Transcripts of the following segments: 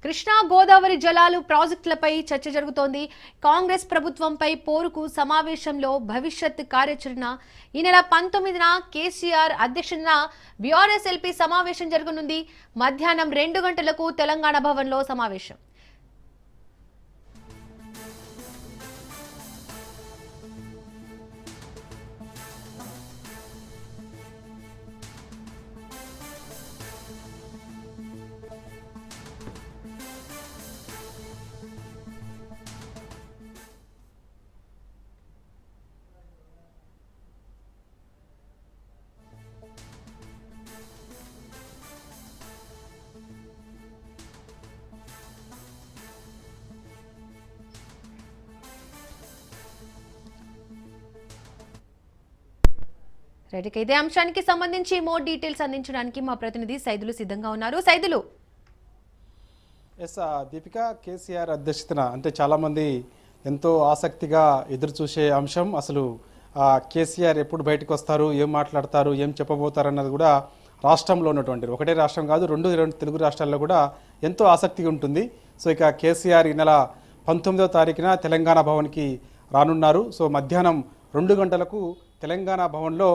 కృష్ణా గోదావరి జలాలు ప్రాజెక్టులపై చర్చ జరుగుతోంది. కాంగ్రెస్ ప్రభుత్వంపై పోరుకు సమావేశంలో భవిష్యత్ కార్యాచరణ ఈ నెల 19న కేసీఆర్ అధ్యక్షతన బీఆర్ఎస్-ఎల్పీ సమావేశం జరగనుంది. మధ్యాహ్నం 2 గంటలకు తెలంగాణ భవన్లో సమావేశం. రైట్, ఇదే అంశానికి సంబంధించి మోర్ డీటెయిల్స్ అందించడానికి మా ప్రతినిధి సైదులు సిద్ధంగా ఉన్నారు. సైదులు. దీపిక, కేసీఆర్ అధ్యక్షతన అంటే చాలామంది ఎంతో ఆసక్తిగా ఎదురు చూసే అంశం అసలు కేసీఆర్ ఎప్పుడు బయటకు వస్తారు, ఏం మాట్లాడతారు, ఏం చెప్పబోతారు అన్నది కూడా రాష్ట్రంలో ఉన్నటువంటి ఒకటే రాష్ట్రం కాదు, రెండు తెలుగు రాష్ట్రాల్లో కూడా ఎంతో ఆసక్తిగా ఉంటుంది. సో ఇక కేసీఆర్ ఈ నెల 19వ తారీఖున తెలంగాణ భవన్కి రానున్నారు. సో మధ్యాహ్నం 2 గంటలకు తెలంగాణ భవన్లో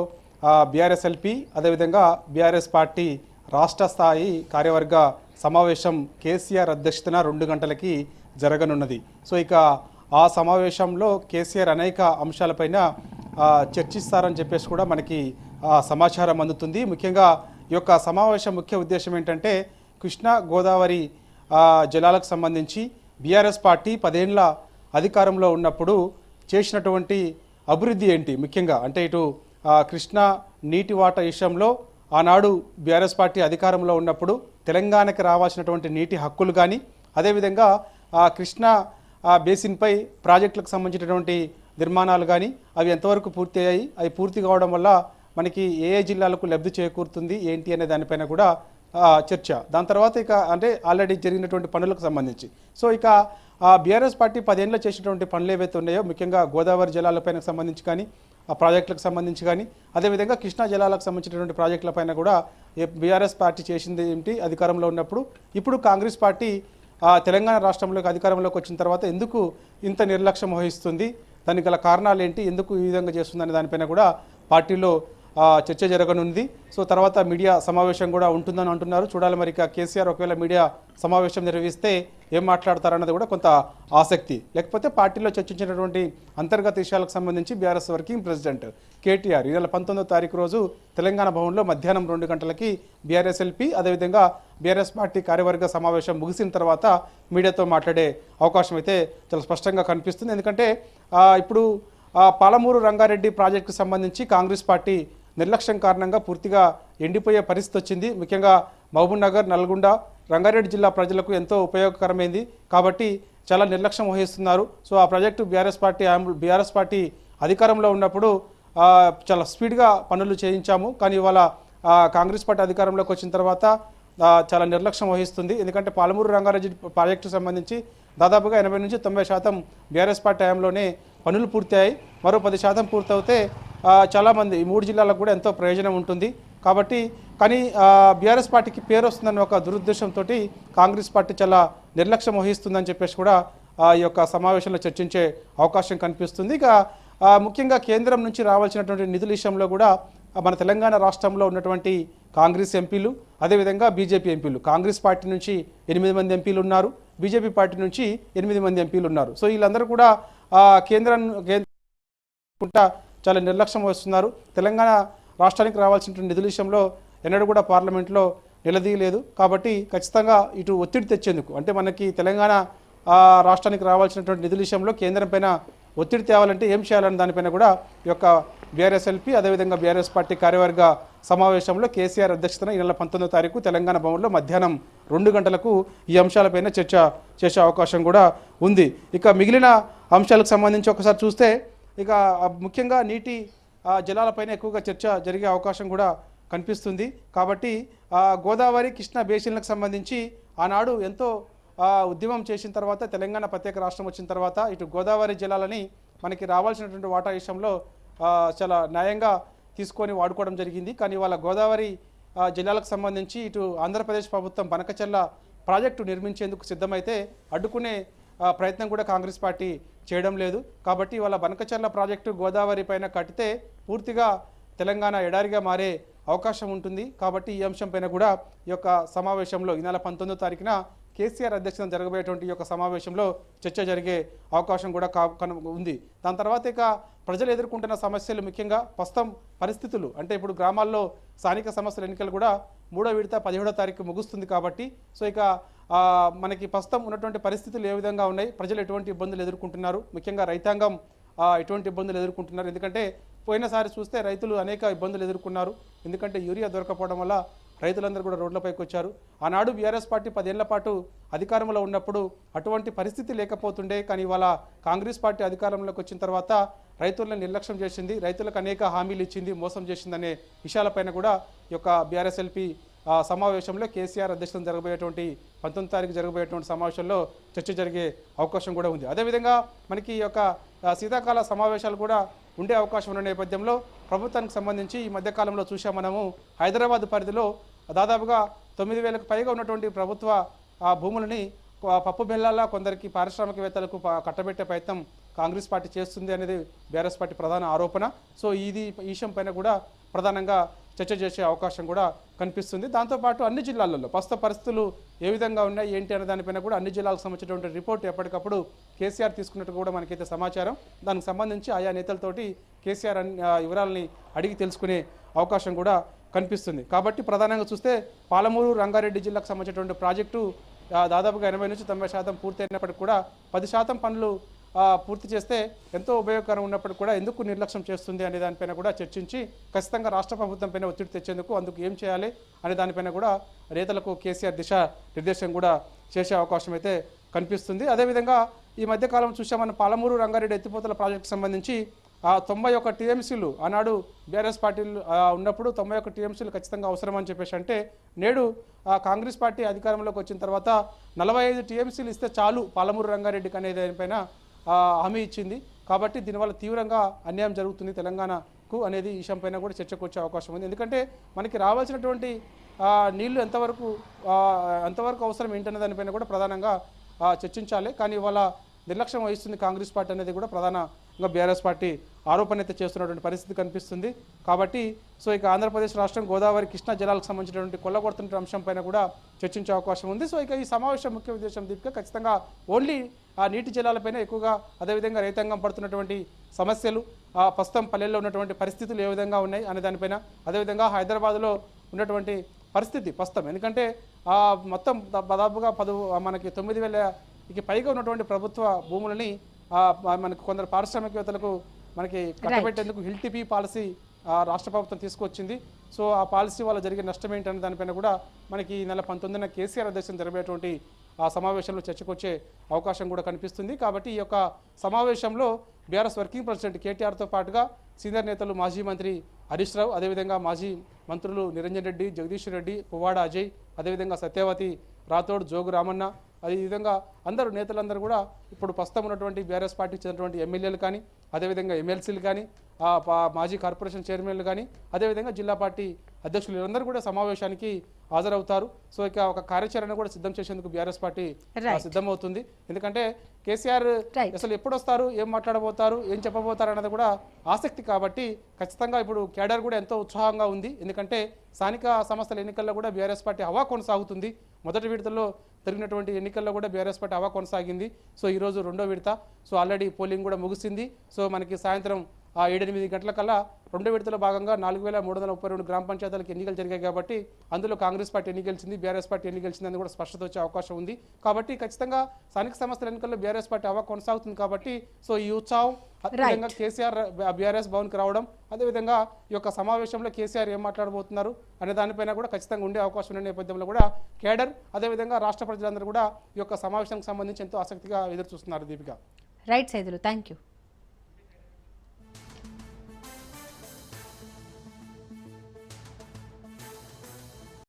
బీఆర్ఎస్-ఎల్పీ అదేవిధంగా బీఆర్ఎస్ పార్టీ రాష్ట్ర స్థాయి కార్యవర్గ సమావేశం కేసీఆర్ అధ్యక్షతన 2 గంటలకి జరగనున్నది. సో ఇక ఆ సమావేశంలో కేసీఆర్ అనేక అంశాలపైన చర్చిస్తారని చెప్పేసి కూడా మనకి సమాచారం అందుతుంది. ముఖ్యంగా ఈ యొక్క సమావేశం ముఖ్య ఉద్దేశం ఏంటంటే కృష్ణా గోదావరి జలాలకు సంబంధించి బీఆర్ఎస్ పార్టీ 10 ఏళ్ల అధికారంలో ఉన్నప్పుడు చేసినటువంటి అభివృద్ధి ఏంటి, ముఖ్యంగా అంటే ఇటు కృష్ణా నీటి వాటా విషయంలో ఆనాడు బీఆర్ఎస్ పార్టీ అధికారంలో ఉన్నప్పుడు తెలంగాణకి రావాల్సినటువంటి నీటి హక్కులు కానీ, అదేవిధంగా కృష్ణా బేసిన్పై ప్రాజెక్టులకు సంబంధించినటువంటి నిర్మాణాలు కానీ అవి ఎంతవరకు పూర్తి అయ్యాయి, అవి పూర్తి కావడం వల్ల మనకి ఏ జిల్లాలకు లబ్ధి చేకూరుతుంది ఏంటి అనే దానిపైన కూడా చర్చ. దాని తర్వాత ఇక అంటే ఆల్రెడీ జరిగినటువంటి పనులకు సంబంధించి సో ఇక బీఆర్ఎస్ పార్టీ 10 ఏళ్ళు చేసినటువంటి పనులు ఏవైతే ఉన్నాయో ముఖ్యంగా గోదావరి జలాలపైన సంబంధించి కానీ ఆ ప్రాజెక్టులకు సంబంధించి కానీ అదేవిధంగా కృష్ణా జలాలకు సంబంధించినటువంటి ప్రాజెక్టులపైన కూడా బీఆర్ఎస్ పార్టీ చేసింది ఏంటి అధికారంలో ఉన్నప్పుడు, ఇప్పుడు కాంగ్రెస్ పార్టీ తెలంగాణ రాష్ట్రంలోకి అధికారంలోకి వచ్చిన తర్వాత ఎందుకు ఇంత నిర్లక్ష్యం వహిస్తుంది, దానికి గల కారణాలు ఏంటి, ఎందుకు ఈ విధంగా చేస్తుందనే దానిపైన కూడా పార్టీలో చర్చ జరగనుంది. సో తర్వాత మీడియా సమావేశం కూడా ఉంటుందని అంటున్నారు. చూడాలి మరి కేసీఆర్ ఒకవేళ మీడియా సమావేశం నిర్వహిస్తే ఏం మాట్లాడతారన్నది కూడా కొంత ఆసక్తి. లేకపోతే పార్టీలో చర్చించినటువంటి అంతర్గత విషయాలకు సంబంధించి బీఆర్ఎస్ వర్కింగ్ ప్రెసిడెంట్ కేటీఆర్ ఈ నెల 19వ తారీఖు రోజు తెలంగాణ భవన్లో మధ్యాహ్నం 2 గంటలకి బీఆర్ఎస్-ఎల్పీ అదేవిధంగా బీఆర్ఎస్ పార్టీ కార్యవర్గ సమావేశం ముగిసిన తర్వాత మీడియాతో మాట్లాడే అవకాశం అయితే చాలా స్పష్టంగా కనిపిస్తుంది. ఎందుకంటే ఇప్పుడు పాలమూరు రంగారెడ్డి ప్రాజెక్టుకు సంబంధించి కాంగ్రెస్ పార్టీ నిర్లక్ష్యం కారణంగా పూర్తిగా ఎండిపోయే పరిస్థితి వచ్చింది. ముఖ్యంగా మహబూబ్నగర్, నల్గొండ, రంగారెడ్డి జిల్లా ప్రజలకు ఎంతో ఉపయోగకరమైంది కాబట్టి చాలా నిర్లక్ష్యం వహిస్తున్నారు. సో ఆ ప్రాజెక్టు బీఆర్ఎస్ పార్టీ అధికారంలో ఉన్నప్పుడు చాలా స్పీడ్గా పనులు చేయించాము, కానీ ఇవాళ కాంగ్రెస్ పార్టీ అధికారంలోకి వచ్చిన తర్వాత చాలా నిర్లక్ష్యం వహిస్తుంది. ఎందుకంటే పాలమూరు రంగారెడ్డి ప్రాజెక్టు సంబంధించి దాదాపుగా 80 నుంచి 90% బీఆర్ఎస్ పార్టీ టైంలోనే పనులు పూర్తయ్యాయి. మరో 10% పూర్తవుతే చాలామంది ఈ 3 జిల్లాలకు కూడా ఎంతో ప్రయోజనం ఉంటుంది. కాబట్టి కానీ బీఆర్ఎస్ పార్టీకి పేరు వస్తుందన్న ఒక దురుద్దేశంతో కాంగ్రెస్ పార్టీ చాలా నిర్లక్ష్యం వహిస్తుందని చెప్పేసి కూడా ఈ యొక్క సమావేశంలో చర్చించే అవకాశం కనిపిస్తుంది. ఇక ముఖ్యంగా కేంద్రం నుంచి రావాల్సినటువంటి నిధుల విషయంలో కూడా మన తెలంగాణ రాష్ట్రంలో ఉన్నటువంటి కాంగ్రెస్ ఎంపీలు అదేవిధంగా బీజేపీ ఎంపీలు, కాంగ్రెస్ పార్టీ నుంచి 8 మంది ఎంపీలు ఉన్నారు, బీజేపీ పార్టీ నుంచి 8 మంది ఎంపీలు ఉన్నారు. సో వీళ్ళందరూ కూడా కేంద్రం చాలా నిర్లక్ష్యం వహిస్తున్నారు. తెలంగాణ రాష్ట్రానికి రావాల్సిన నిధుల విషయంలో ఎన్నడూ కూడా పార్లమెంట్లో నిలదీయలేదు. కాబట్టి ఖచ్చితంగా ఇటు ఒత్తిడి తెచ్చేందుకు అంటే మనకి తెలంగాణ రాష్ట్రానికి రావాల్సినటువంటి నిధుల విషయంలో కేంద్రం పైన ఒత్తిడి తేవాలంటే ఏం చేయాలని దానిపైన కూడా ఈ యొక్క బీఆర్ఎస్-ఎల్పీ అదేవిధంగా బీఆర్ఎస్ పార్టీ కార్యవర్గ సమావేశంలో కేసీఆర్ అధ్యక్షతన ఈ నెల 19వ తారీఖు తెలంగాణ భవన్లో మధ్యాహ్నం 2 గంటలకు ఈ అంశాలపైన చర్చ చేసే అవకాశం కూడా ఉంది. ఇక మిగిలిన అంశాలకు సంబంధించి ఒకసారి చూస్తే ఇక ముఖ్యంగా నీటి జలాలపైన ఎక్కువగా చర్చ జరిగే అవకాశం కూడా కనిపిస్తుంది. కాబట్టి గోదావరి కృష్ణా బేసిన్లకు సంబంధించి ఆనాడు ఎంతో ఉద్యమం చేసిన తర్వాత తెలంగాణ ప్రత్యేక రాష్ట్రం వచ్చిన తర్వాత ఇటు గోదావరి జలాలని మనకి రావాల్సినటువంటి వాటా విషయంలో చాలా న్యాయంగా తీసుకొని వాడుకోవడం జరిగింది. కానీ ఇవాళ గోదావరి జిల్లాలకు సంబంధించి ఇటు ఆంధ్రప్రదేశ్ ప్రభుత్వం బనకచెర్ల ప్రాజెక్టు నిర్మించేందుకు సిద్ధమైతే అడ్డుకునే ప్రయత్నం కూడా కాంగ్రెస్ పార్టీ చేయడం లేదు. కాబట్టి వాళ్ళ బనకచర్ల ప్రాజెక్టు గోదావరి పైన కట్టితే పూర్తిగా తెలంగాణ ఎడారిగా మారే అవకాశం ఉంటుంది. కాబట్టి ఈ అంశం పైన కూడా ఈ యొక్క సమావేశంలో ఈ నెల 19వ తారీఖున కేసీఆర్ అధ్యక్షతన జరగబోయేటువంటి ఈ యొక్క సమావేశంలో చర్చ జరిగే అవకాశం కూడా ఉంది. దాని తర్వాత ఇక ప్రజలు ఎదుర్కొంటున్న సమస్యలు ముఖ్యంగా ప్రస్తుతం పరిస్థితులు అంటే ఇప్పుడు గ్రామాల్లో స్థానిక సంస్థల ఎన్నికలు కూడా 3వ విడత 17వ తారీఖు ముగుస్తుంది. కాబట్టి సో ఇక మనకి ప్రస్తుతం ఉన్నటువంటి పరిస్థితులు ఏ విధంగా ఉన్నాయి, ప్రజలు ఎటువంటి ఇబ్బందులు ఎదుర్కొంటున్నారు, ముఖ్యంగా రైతాంగం ఎటువంటి ఇబ్బందులు ఎదుర్కొంటున్నారు. ఎందుకంటే పోయినసారి చూస్తే రైతులు అనేక ఇబ్బందులు ఎదుర్కొన్నారు. ఎందుకంటే యూరియా దొరకపోవడం వల్ల రైతులందరూ కూడా రోడ్లపైకి వచ్చారు. ఆనాడు బీఆర్ఎస్ పార్టీ 10 ఏళ్ల పాటు అధికారంలో ఉన్నప్పుడు అటువంటి పరిస్థితి లేకపోతుండే. కానీ ఇవాళ కాంగ్రెస్ పార్టీ అధికారంలోకి వచ్చిన తర్వాత రైతులను నిర్లక్ష్యం చేసింది, రైతులకు అనేక హామీలు ఇచ్చింది, మోసం చేసిందనే విషయాలపైన కూడా ఈ యొక్క బీఆర్ఎస్ఎల్పీ సమావేశంలో కేసీఆర్ అధ్యక్షతన జరగబోయేటువంటి 19వ తారీఖు జరగబోయేటువంటి సమావేశంలో చర్చ జరిగే అవకాశం కూడా ఉంది. అదేవిధంగా మనకి ఈ యొక్క శీతాకాల సమావేశాలు కూడా ఉండే అవకాశం ఉన్న నేపథ్యంలో ప్రభుత్వానికి సంబంధించి ఈ మధ్యకాలంలో చూసాం మనము హైదరాబాద్ పరిధిలో దాదాపుగా 9,000కు పైగా ఉన్నటువంటి ప్రభుత్వ భూములని పప్పు బెల్లాలా కొందరికి పారిశ్రామికవేత్తలకు కట్టబెట్టే ప్రయత్నం కాంగ్రెస్ పార్టీ చేస్తుంది అనేది బీఆర్ఎస్ పార్టీ ప్రధాన ఆరోపణ. సో ఈ విషయం పైన కూడా ప్రధానంగా చర్చ చేసే అవకాశం కూడా కనిపిస్తుంది. దాంతోపాటు అన్ని జిల్లాలలో ప్రస్తుత పరిస్థితులు ఏ విధంగా ఉన్నాయి ఏంటి అనే దానిపైన కూడా అన్ని జిల్లాలకు సంబంధించినటువంటి రిపోర్ట్ ఎప్పటికప్పుడు కేసీఆర్ తీసుకున్నట్టు కూడా మనకైతే సమాచారం. దానికి సంబంధించి ఆయా నేతలతోటి కేసీఆర్ వివరాలని అడిగి తెలుసుకునే అవకాశం కూడా కనిపిస్తుంది. కాబట్టి ప్రధానంగా చూస్తే పాలమూరు రంగారెడ్డి జిల్లాకు సంబంధించినటువంటి ప్రాజెక్టు దాదాపుగా 80 నుంచి 90% పూర్తయినప్పటికీ కూడా 10% పనులు పూర్తి చేస్తే ఎంతో ఉపయోగకరం ఉన్నప్పటికీ కూడా ఎందుకు నిర్లక్ష్యం చేస్తుంది అనే దానిపైన కూడా చర్చించి ఖచ్చితంగా రాష్ట్ర ప్రభుత్వం పైన ఒత్తిడి తెచ్చేందుకు అందుకు ఏం చేయాలి అనే దానిపైన కూడా నేతలకు కేసీఆర్ దిశ నిర్దేశం కూడా చేసే అవకాశం అయితే కనిపిస్తుంది. అదేవిధంగా ఈ మధ్యకాలం చూసామన్న పాలమూరు రంగారెడ్డి ఎత్తిపోతల ప్రాజెక్టుకు సంబంధించి 91 టీఎంసీలు ఆనాడు బీఆర్ఎస్ పార్టీలు ఉన్నప్పుడు 91 టీఎంసీలు ఖచ్చితంగా అవసరం అని చెప్పేసి అంటే నేడు కాంగ్రెస్ పార్టీ అధికారంలోకి వచ్చిన తర్వాత 45 టీఎంసీలు ఇస్తే చాలు పాలమూరు రంగారెడ్డికి అనే దానిపైన హామీ ఇచ్చింది. కాబట్టి దీనివల్ల తీవ్రంగా అన్యాయం జరుగుతుంది తెలంగాణకు అనేది ఈ విషయం పైన కూడా చర్చకు వచ్చే అవకాశం ఉంది. ఎందుకంటే మనకి రావాల్సినటువంటి నీళ్లు ఎంతవరకు అవసరం ఏంటనే దానిపైన కూడా ప్రధానంగా చర్చించాలి. కానీ ఇవాళ నిర్లక్ష్యం వహిస్తుంది కాంగ్రెస్ పార్టీ అనేది కూడా ప్రధానంగా బీఆర్ఎస్ పార్టీ ఆరోపణ అయితే చేస్తున్నటువంటి పరిస్థితి కనిపిస్తుంది. కాబట్టి సో ఇక ఆంధ్రప్రదేశ్ రాష్ట్రం గోదావరి కృష్ణా జలాలకు సంబంధించినటువంటి కొల్లగొడుతున్న అంశం పైన కూడా చర్చించే అవకాశం ఉంది. సో ఇక ఈ సమావేశం ముఖ్య ఉద్దేశం దీపిక ఖచ్చితంగా ఓన్లీ ఆ నీటి జలాలపైన ఎక్కువగా అదేవిధంగా రైతాంగం పడుతున్నటువంటి సమస్యలు ప్రస్తుతం పల్లెల్లో ఉన్నటువంటి పరిస్థితులు ఏ విధంగా ఉన్నాయి అనే దానిపైన అదేవిధంగా హైదరాబాద్లో ఉన్నటువంటి పరిస్థితి ప్రస్తుతం ఎందుకంటే మొత్తం దాదాపుగా మనకి 9,000కి పైగా ఉన్నటువంటి ప్రభుత్వ భూములని మనకు కొందరు పారిశ్రామికవేత్తలకు మనకి కట్టబెట్టేందుకు హిల్ టిపి పాలసీ రాష్ట్ర ప్రభుత్వం తీసుకొచ్చింది. సో ఆ పాలసీ వల్ల జరిగే నష్టం ఏంటనే దానిపైన కూడా మనకి ఈ నెల 19న కేసీఆర్ అధ్యక్షతన జరిగేటువంటి ఆ సమావేశంలో చర్చకు వచ్చే అవకాశం కూడా కనిపిస్తుంది. కాబట్టి ఈ యొక్క సమావేశంలో బీఆర్ఎస్ వర్కింగ్ ప్రెసిడెంట్ కేటీఆర్తో పాటుగా సీనియర్ నేతలు మాజీ మంత్రి హరీష్ రావు అదేవిధంగా మాజీ మంత్రులు నిరంజన్ రెడ్డి, జగదీష్ రెడ్డి, పువ్వాడ అజయ్, అదేవిధంగా సత్యవతి రాథోడ్, జోగు రామన్న, అదేవిధంగా అందరూ నేతలందరూ కూడా ఇప్పుడు ప్రస్తుతం ఉన్నటువంటి బీఆర్ఎస్ పార్టీకి చెందినటువంటి ఎమ్మెల్యేలు కానీ అదేవిధంగా ఎమ్మెల్సీలు కానీ మాజీ కార్పొరేషన్ చైర్మన్లు కానీ అదేవిధంగా జిల్లా పార్టీ అధ్యక్షులు వీళ్ళందరూ కూడా సమావేశానికి హాజరవుతారు. సో ఇక ఒక కార్యాచరణ కూడా సిద్ధం చేసేందుకు బీఆర్ఎస్ పార్టీ సిద్ధమవుతుంది. ఎందుకంటే కేసీఆర్ అసలు ఎప్పుడు వస్తారు, ఏం మాట్లాడబోతారు, ఏం చెప్పబోతారు అన్నది కూడా ఆసక్తి. కాబట్టి ఖచ్చితంగా ఇప్పుడు కేడర్ కూడా ఎంతో ఉత్సాహంగా ఉంది. ఎందుకంటే స్థానిక సంస్థల ఎన్నికల్లో కూడా బీఆర్ఎస్ పార్టీ హవా కొనసాగుతుంది. మొదటి విడతలో జరిగినటువంటి ఎన్నికల్లో కూడా బీఆర్ఎస్ పార్టీ హవా కొనసాగింది. సో ఈరోజు రెండో విడత. సో ఆల్రెడీ పోలింగ్ కూడా ముగిసింది. సో మనకి సాయంత్రం 7-8 గంటలకల్లా రెండో విడతలో భాగంగా 4,332 గ్రామ పంచాయతీలకు ఎన్నికలు జరిగాయి. కాబట్టి అందులో కాంగ్రెస్ పార్టీ ఎన్ని గెలిచింది, బీఆర్ఎస్ పార్టీ ఎన్ని గెలిచిందని కూడా స్పష్టత వచ్చే అవకాశం ఉంది. కాబట్టి ఖచ్చితంగా స్థానిక సంస్థల ఎన్నికల్లో బీఆర్ఎస్ పార్టీ హవా కొనసాగుతుంది. కాబట్టి సో ఈ ఉత్సాహం అదేవిధంగా కేసీఆర్ బీఆర్ఎస్ భవన్కి రావడం అదేవిధంగా ఈ యొక్క సమావేశంలో కేసీఆర్ ఏం మాట్లాడబోతున్నారు అనే దానిపైన కూడా ఖచ్చితంగా ఉండే అవకాశం ఉన్న నేపథ్యంలో కూడా కేడర్ అదేవిధంగా రాష్ట్ర ప్రజలందరూ కూడా ఈ యొక్క సమావేశానికి సంబంధించి ఎంతో ఆసక్తిగా ఎదురు చూస్తున్నారు. Deepika. Right Saidulu, thank you.